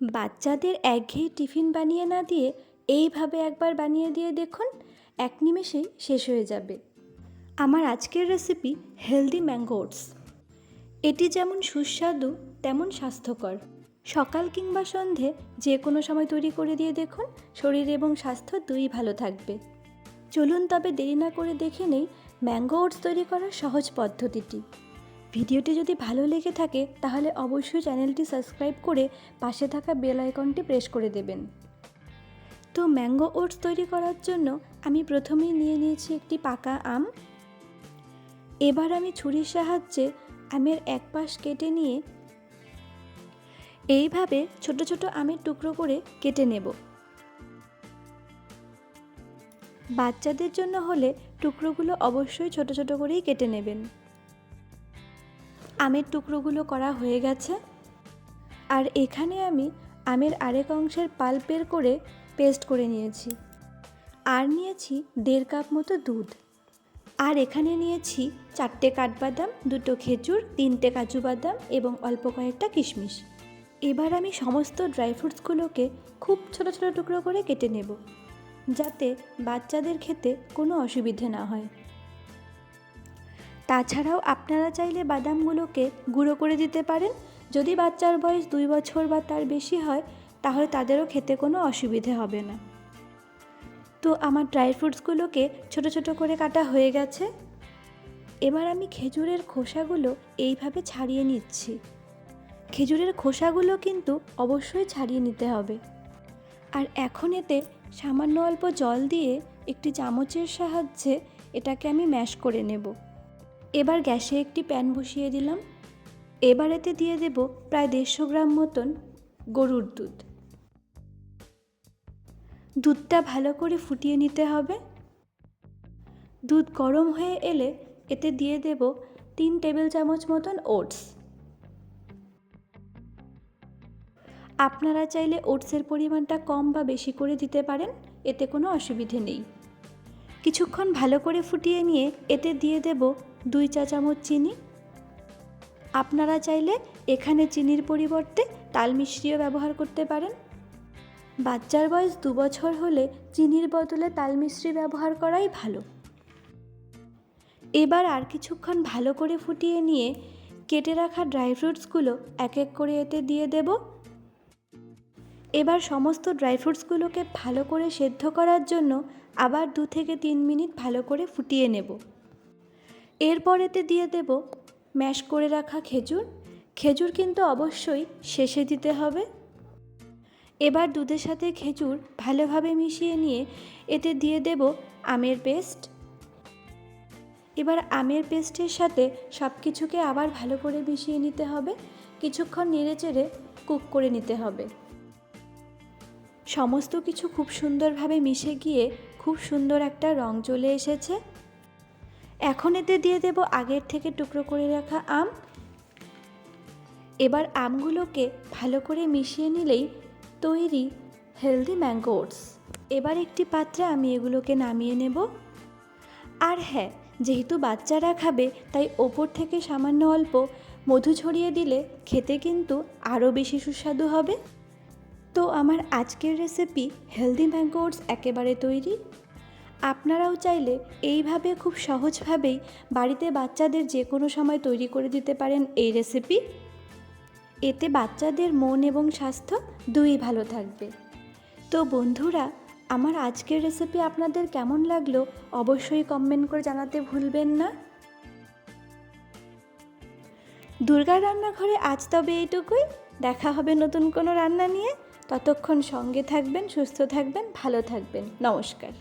বাচ্চাদের একঘেয়ে টিফিন বানিয়ে না দিয়ে এইভাবে একবার বানিয়ে দিয়ে দেখুন, এক নিমেষেই শেষ হয়ে যাবে। আমার আজকের রেসিপি হেলদি ম্যাঙ্গো ওটস। এটি যেমন সুস্বাদু তেমন স্বাস্থ্যকর। সকাল কিংবা সন্ধে যে কোনো সময় তৈরি করে দিয়ে দেখুন, শরীর এবং স্বাস্থ্য দুই ভালো থাকবে। চলুন তবে দেরি না করে দেখে নেই ম্যাঙ্গো ওটস তৈরি করার সহজ পদ্ধতিটি। ভিডিওটি যদি ভালো লেগে থাকে তাহলে অবশ্যই চ্যানেলটি সাবস্ক্রাইব করে পাশে থাকা বেল আইকনটি প্রেস করে দেবেন। তো ম্যাঙ্গো ওটস তৈরি করার জন্য আমি প্রথমেই নিয়ে নিয়েছি একটি পাকা আম। এবার আমি ছুরির সাহায্যে আমের এক পাশ কেটে নিয়ে এইভাবে ছোট ছোট আমের টুকরো করে কেটে নেব। বাচ্চাদের জন্য হলে টুকরোগুলো অবশ্যই ছোট ছোট করেই কেটে নেবেন। আমের টুকরোগুলো করা হয়ে গেছে। আর এখানে আমি আমের আরেক অংশের পাল্প বের করে পেস্ট করে নিয়েছি। আর নিয়েছি 1.5 কাপ মতো দুধ। আর এখানে নিয়েছি 4টে কাঠবাদাম, 2টো খেজুর, 3টে কাজু বাদাম এবং অল্প কয়েকটা কিশমিশ। এবার আমি সমস্ত ড্রাই ফ্রুটসগুলোকে খুব ছোট ছোট টুকরো করে কেটে নেব, যাতে বাচ্চাদের খেতে কোনো অসুবিধে না হয়। তাছাড়াও আপনারা চাইলে বাদামগুলোকে গুঁড়ো করে দিতে পারেন। যদি বাচ্চার বয়স 2 বছর বা তার বেশি হয় তাহলে তাদেরও খেতে কোনো অসুবিধে হবে না। তো আমার ড্রাই ফ্রুটসগুলোকে ছোট ছোট করে কাটা হয়ে গেছে। এবার আমি খেজুরের খোসাগুলো এইভাবে ছাড়িয়ে নিচ্ছি। খেজুরের খোসাগুলো কিন্তু অবশ্যই ছাড়িয়ে নিতে হবে। আর এখন এতে সামান্য অল্প জল দিয়ে একটি চামচের সাহায্যে এটাকে আমি ম্যাশ করে নেব। এবার গ্যাসে একটি প্যান বসিয়ে দিলাম। এবার এতে দিয়ে দেব প্রায় 150 গ্রাম মতন গরুর দুধ। দুধটা ভালো করে ফুটিয়ে নিতে হবে। দুধ গরম হয়ে এলে এতে দিয়ে দেব 3 টেবিল চামচ মতন ওটস। আপনারা চাইলে ওটসের পরিমাণটা কম বা বেশি করে দিতে পারেন, এতে কোনো অসুবিধে নেই। কিছুক্ষণ ভালো করে ফুটিয়ে নিয়ে এতে দিয়ে দেব 2 চা চামচ চিনি। আপনারা চাইলে এখানে চিনির পরিবর্তে তাল মিশ্রিও ব্যবহার করতে পারেন। বাচ্চার বয়স 2 বছর হলে চিনির বদলে তাল মিশ্রি ব্যবহার করাই ভালো। এবার আর কিছুক্ষণ ভালো করে ফুটিয়ে নিয়ে কেটে রাখা ড্রাই ফ্রুটসগুলো এক এক করে এতে দিয়ে দেব। এবার সমস্ত ড্রাই ফ্রুটসগুলোকে ভালো করে সেদ্ধ করার জন্য আবার 2 থেকে 3 মিনিট ভালো করে ফুটিয়ে নেব। এরপর এতে দিয়ে দেব ম্যাশ করে রাখা খেজুর। খেজুর কিন্তু অবশ্যই শেষে দিতে হবে। এবার দুধের সাথে খেজুর ভালোভাবে মিশিয়ে নিয়ে এতে দিয়ে দেব আমের পেস্ট। এবার আমের পেস্টের সাথে সব কিছুকে আবার ভালো করে মিশিয়ে নিতে হবে। কিছুক্ষণ নেড়েচেড়ে কুক করে নিতে হবে। সমস্ত কিছু খুব সুন্দরভাবে মিশে গিয়ে খুব সুন্দর একটা রং চলে এসেছে। এখন এতে দিয়ে দেব আগের থেকে টুকরো করে রাখা আম। এবার আমগুলোকে ভালো করে মিশিয়ে নিলেই তৈরি হেলদি ম্যাঙ্গো ওটস। এবার একটি পাত্রে আমি এগুলোকে নামিয়ে নেব। আর হ্যাঁ, যেহেতু বাচ্চারা খাবে তাই ওপর থেকে সামান্য অল্প মধু ছড়িয়ে দিলে খেতে কিন্তু আরও বেশি সুস্বাদু হবে। তো আমার আজকের রেসিপি হেলদি ম্যাঙ্গো ওটস একেবারে তৈরি। আপনারাও চাইলে এইভাবে খুব সহজভাবেই বাড়িতে বাচ্চাদের যে কোনো সময় তৈরি করে দিতে পারেন এই রেসিপি। এতে বাচ্চাদের মন এবং স্বাস্থ্য দুই ভালো থাকবে। তো বন্ধুরা, আমার আজকের রেসিপি আপনাদের কেমন লাগলো অবশ্যই কমেন্ট করে জানাতে ভুলবেন না। দুর্গার রান্নাঘরে আজ তবে এইটুকুই। দেখা হবে নতুন কোনো রান্না নিয়ে। ততক্ষণ সঙ্গে থাকবেন, সুস্থ থাকবেন, ভালো থাকবেন। নমস্কার।